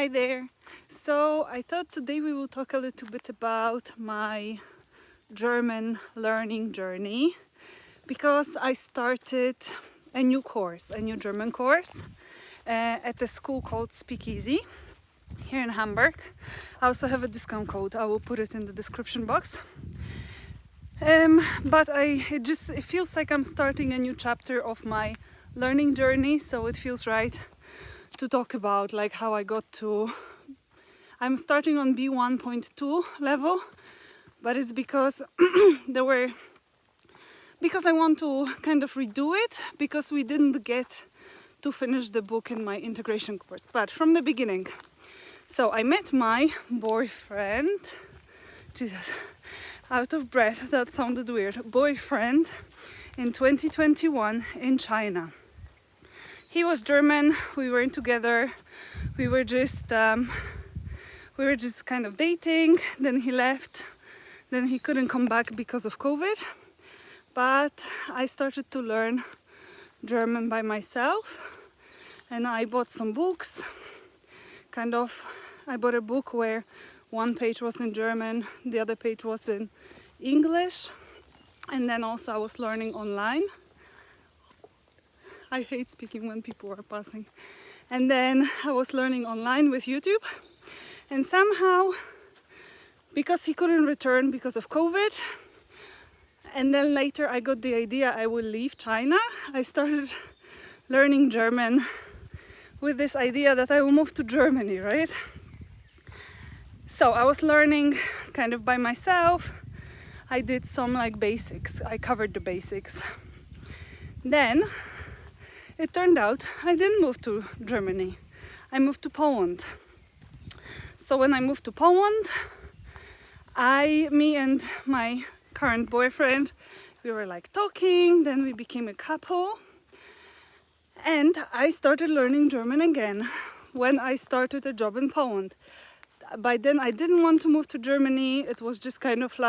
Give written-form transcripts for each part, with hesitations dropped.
Hi there. So I thought today we will talk a little bit about my German learning journey because I started a new German course at a school called Speakeasy here in Hamburg. I also have a discount code. I will put it in the description box. But it feels like I'm starting a new chapter of my learning journey, so it feels right to talk about like how I got to. I'm starting on B1.2 level, but it's because because I want to kind of redo it because we didn't get to finish the book in my integration course. But from the beginning, so I met my boyfriend. Jesus, out of breath. That sounded weird. Boyfriend in 2021 in China. He was German. We weren't together. We were just kind of dating. Then he left. Then he couldn't come back because of COVID. But I started to learn German by myself, and I bought some books. I bought a book where one page was in German, the other page was in English, and then also I was learning online. I hate speaking when people are passing. And then I was learning online with YouTube. And somehow, because he couldn't return because of COVID, and then later I got the idea I will leave China, I started learning German with this idea that I will move to Germany, right? So I was learning kind of by myself. I did some basics. I covered the basics. Then it turned out I didn't move to Germany. I moved to Poland. So when I moved to Poland, me and my current boyfriend, we were talking, then we became a couple. And I started learning German again when I started a job in Poland. By then I didn't want to move to Germany. It was just kind of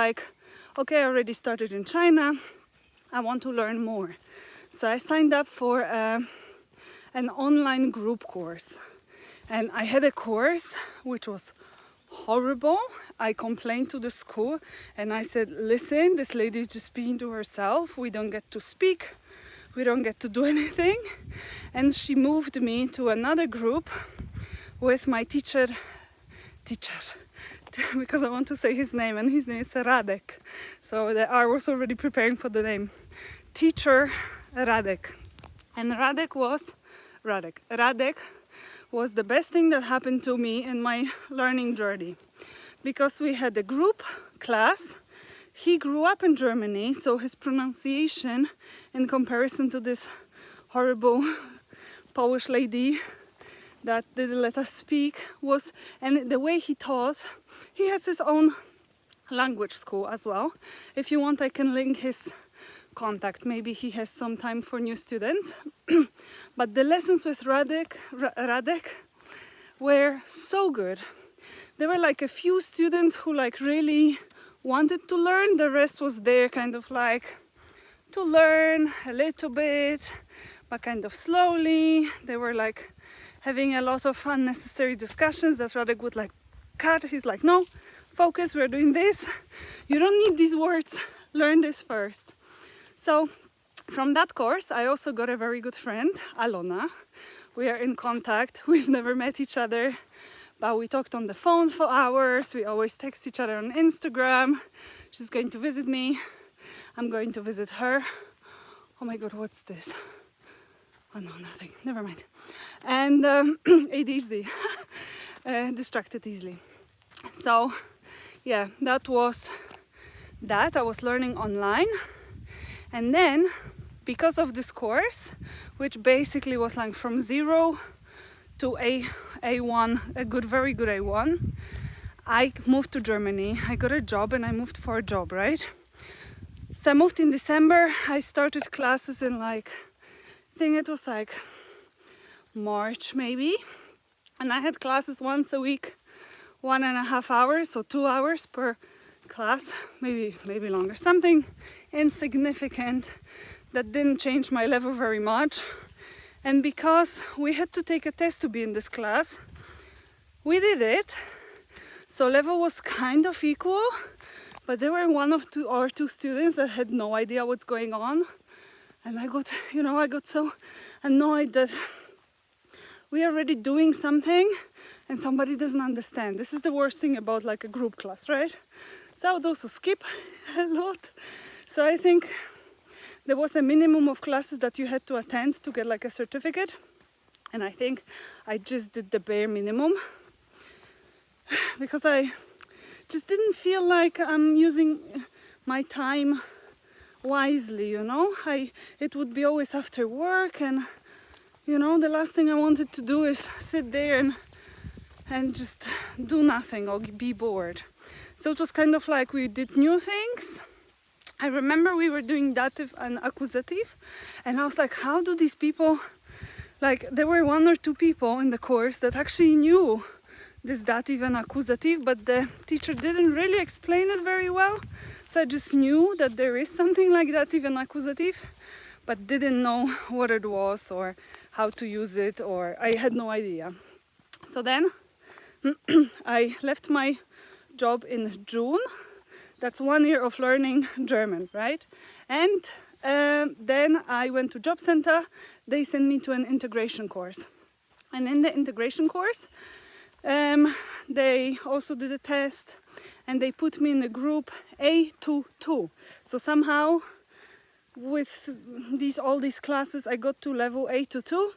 okay, I already started in China. I want to learn more. So I signed up for an online group course. And I had a course which was horrible. I complained to the school and I said, listen, this lady is just speaking to herself. We don't get to speak. We don't get to do anything. And she moved me to another group with my teacher, because I want to say his name, and his name is Radek. So I was already preparing for the name. Teacher Radek. And Radek was the best thing that happened to me in my learning journey. Because we had a group class. He grew up in Germany, so his pronunciation in comparison to this horrible Polish lady that didn't let us speak and the way he taught, he has his own language school as well. If you want, I can link his contact. Maybe he has some time for new students. But the lessons with Radek were so good. There were a few students who really wanted to learn. The rest was there kind of to learn a little bit, but kind of slowly. They were having a lot of unnecessary discussions that Radek would cut. He's no, focus, we're doing this. You don't need these words, learn this first. So from that course, I also got a very good friend, Alona. We are in contact, we've never met each other, but we talked on the phone for hours. We always text each other on Instagram. She's going to visit me, I'm going to visit her. Oh my god, what's this? Oh no, nothing, never mind. And ADHD, distracted easily. So yeah, that was that. I was learning online. And then, because of this course, which basically was from 0 to A1, very good A1, I moved to Germany. I got a job and I moved for a job, right? So I moved in December. I started classes in I think it was March maybe. And I had classes once a week, 1.5 hours, so 2 hours per class, maybe longer, something insignificant that didn't change my level very much. And because we had to take a test to be in this class, we did it. So level was kind of equal, but there were one or two students that had no idea what's going on. And I got, I got so annoyed that we are already doing something and somebody doesn't understand. This is the worst thing about like a group class, right? So I would also skip a lot. So I think there was a minimum of classes that you had to attend to get like a certificate. And I think I just did the bare minimum because I just didn't feel like I'm using my time wisely, it would be always after work, and the last thing I wanted to do is sit there and just do nothing or be bored. So it was kind of like we did new things. I remember we were doing Dativ and Akkusativ, and I was like, how do these people, like there were one or two people in the course that actually knew this Dativ and Akkusativ, but the teacher didn't really explain it very well. So I just knew that there is something like Dativ and Akkusativ, but didn't know what it was or how to use it, or I had no idea. So then I left my job in June. That's 1 year of learning German, right? And then I went to job center. They sent me to an integration course. And in the integration course, they also did a test and they put me in the group A22. So somehow with all these classes I got to level A22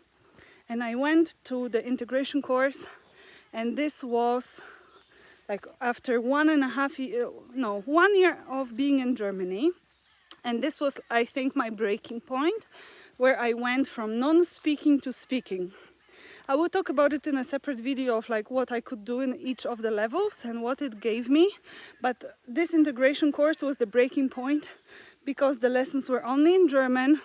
and I went to the integration course, and this was like after 1 year of being in Germany, and this was I think my breaking point where I went from non-speaking to speaking. I will talk about it in a separate video of like what I could do in each of the levels and what it gave me. But this integration course was the breaking point because the lessons were only in German.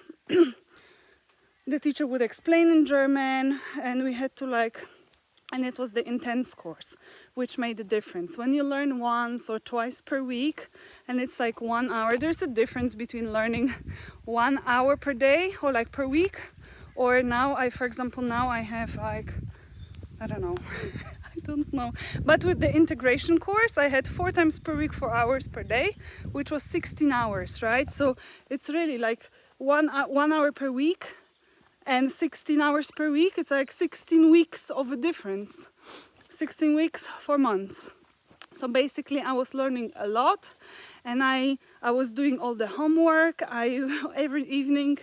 The teacher would explain in German and we had to and it was the intense course, which made a difference. When you learn once or twice per week and it's like 1 hour, there's a difference between learning 1 hour per day or like per week. Or now for example, I have I don't know, I don't know. But with the integration course, I had 4 times per week, 4 hours per day, which was 16 hours, right? So it's really like 1 hour per week and 16 hours per week. It's like 16 weeks of a difference, 16 weeks, 4 months. So basically I was learning a lot and I was doing all the homework. Every evening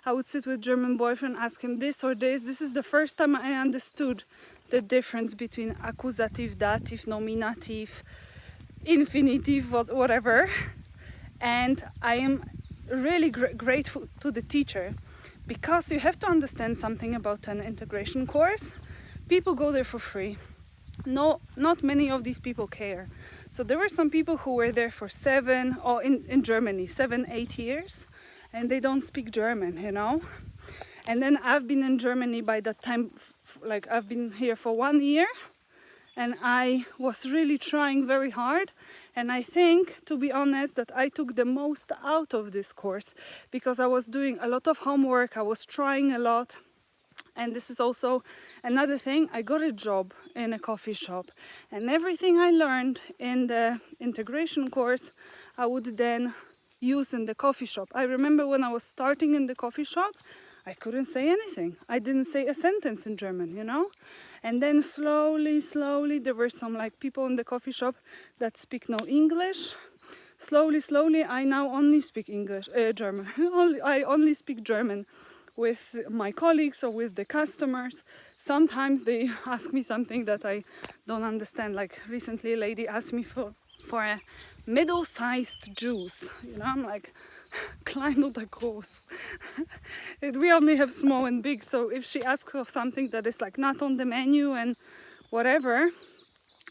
I would sit with German boyfriend, ask him this or this. This is the first time I understood the difference between accusative, dative, nominative, infinitive, whatever. And I am really grateful to the teacher because you have to understand something about an integration course. People go there for free. No, not many of these people care. So there were some people who were there for 7, or in Germany, 7, 8 years. And they don't speak German, And then I've been in Germany by that time, like I've been here for 1 year, and I was really trying very hard. And I think, to be honest, that I took the most out of this course because I was doing a lot of homework, I was trying a lot. And this is also another thing, I got a job in a coffee shop, and everything I learned in the integration course, I would then use in the coffee shop. I remember when I was starting in the coffee shop, I couldn't say anything. I didn't say a sentence in German, And then slowly, there were some people in the coffee shop that speak no English. Slowly, I now only speak German. I only speak German with my colleagues or with the customers. Sometimes they ask me something that I don't understand. Like recently a lady asked me for a middle-sized juice. I'm like, klein oder groß. We only have small and big, so if she asks of something that is not on the menu and whatever,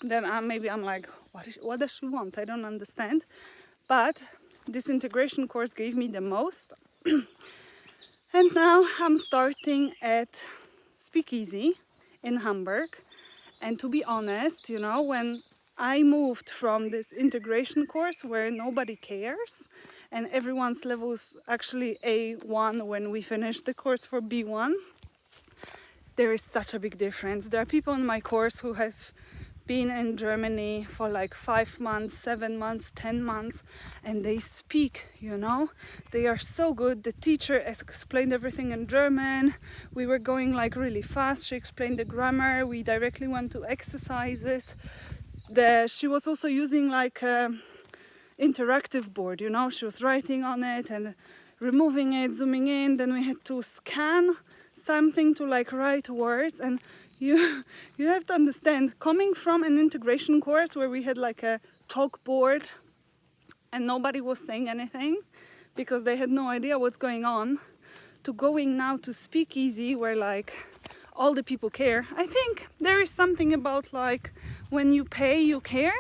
then maybe I'm like, what does she want? I don't understand. But this integration course gave me the most. And now I'm starting at Speakeasy in Hamburg. And to be honest, when I moved from this integration course where nobody cares and everyone's level is actually A1 when we finish the course for B1, there is such a big difference. There are people in my course who have been in Germany for like 5 months, 7 months, 10 months, and they speak, you know, they are so good. The teacher explained everything in German. We were going like really fast. She explained the grammar. We directly went to exercises. She was also using like interactive board, you know, she was writing on it and removing it, zooming in. Then we had to scan something to like write words. And you have to understand, coming from an integration course where we had like a chalkboard and nobody was saying anything because they had no idea what's going on, to going now to Speakeasy where like all the people care. I think there is something about like when you pay, you care.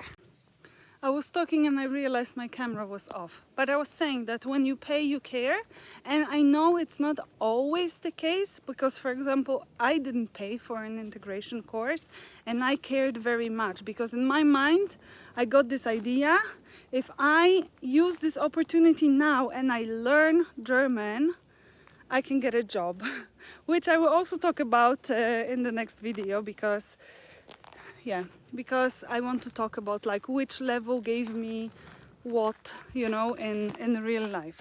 I was talking and I realized my camera was off. But I was saying that when you pay, you care. And I know it's not always the case because, for example, I didn't pay for an integration course and I cared very much because in my mind, I got this idea. If I use this opportunity now and I learn German, I can get a job, which I will also talk about in the next video because I want to talk about like which level gave me what, you know, in real life.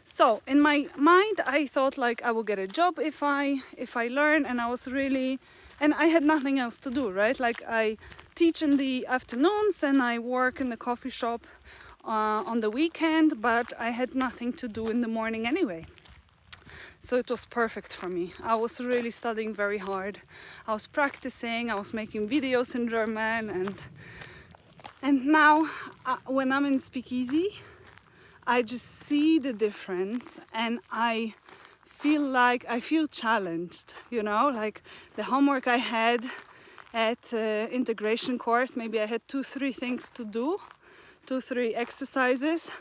So in my mind, I thought like I will get a job if I learn, and I had nothing else to do, right? Like I teach in the afternoons and I work in the coffee shop on the weekend, but I had nothing to do in the morning anyway. So it was perfect for me. I was really studying very hard. I was practicing, I was making videos in German, and now when I'm in Speakeasy, I just see the difference and I feel challenged, you know, like the homework I had at integration course, maybe I had 2-3 things to do, 2-3 exercises.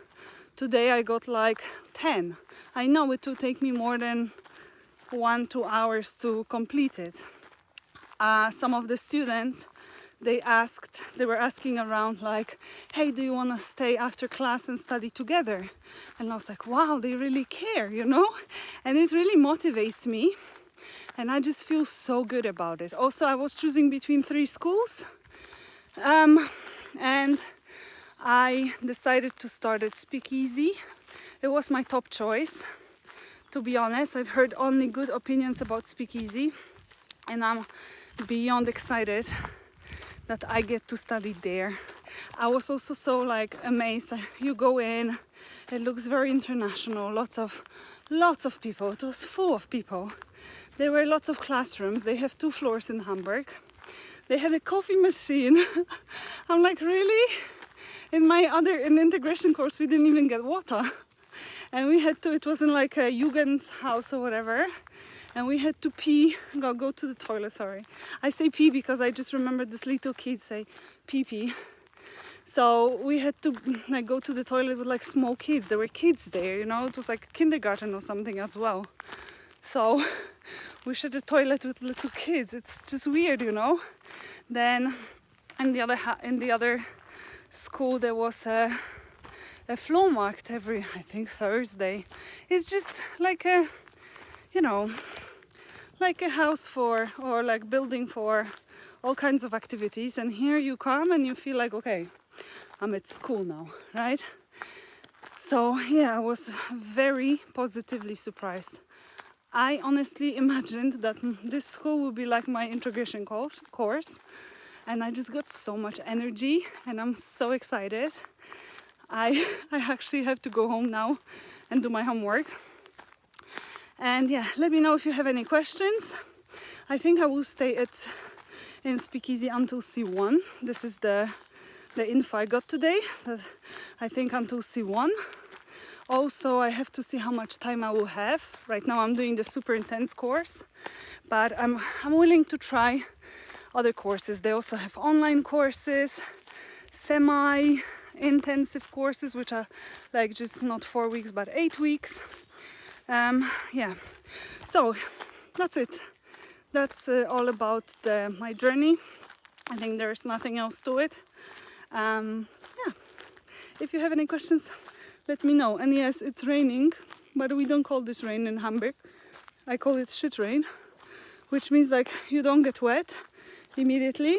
Today I got like 10. I know it will take me more than 1-2 hours to complete it. Some of the students, they were asking around like, hey, do you want to stay after class and study together? And I was like, wow, they really care, you know? And it really motivates me. And I just feel so good about it. Also, I was choosing between 3 schools. And I decided to start at Speakeasy. It was my top choice. To be honest, I've heard only good opinions about Speakeasy, and I'm beyond excited that I get to study there. I was also so like amazed that you go in, it looks very international, lots of people. It was full of people. There were lots of classrooms. They have 2 floors in Hamburg. They had a coffee machine. I'm like, really? In integration course, we didn't even get water. And we had to, it wasn't like a Jugendhaus or whatever. And we had to pee, go to the toilet, sorry. I say pee because I just remember this little kid say pee. So we had to like go to the toilet with like small kids. There were kids there, you know, it was like kindergarten or something as well. So we shared a toilet with little kids. It's just weird, you know. Then in the other school there was a Flohmarkt every, I think, Thursday. It's just like a, you know, like a house for, or like building for all kinds of activities. And here you come and you feel like, okay, I'm at school now, right? So yeah, I was very positively surprised. I honestly imagined that this school would be like my integration course. And I just got so much energy and I'm so excited. I actually have to go home now and do my homework. And yeah, let me know if you have any questions. I think I will stay in Speakeasy until C1. This is the info I got today, that I think until C1. Also, I have to see how much time I will have. Right now I'm doing the super intense course, but I'm willing to try other courses. They also have online courses, semi-intensive courses, which are like just not 4 weeks but 8 weeks. Yeah, so that's it. That's all about my journey. I think there's nothing else to it. Yeah, if you have any questions, let me know. And yes, it's raining, but we don't call this rain in Hamburg. I call it shit rain, which means like you don't get wet immediately,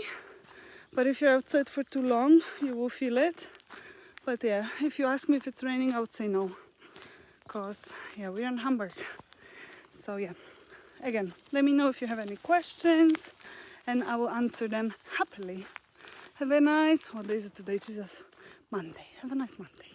But if you're outside for too long, you will feel it. But yeah, if you ask me if it's raining, I would say no. Because, yeah, we're in Hamburg. So yeah, again, let me know if you have any questions and I will answer them happily. Have a nice, what day is it today? Jesus, Monday. Have a nice Monday.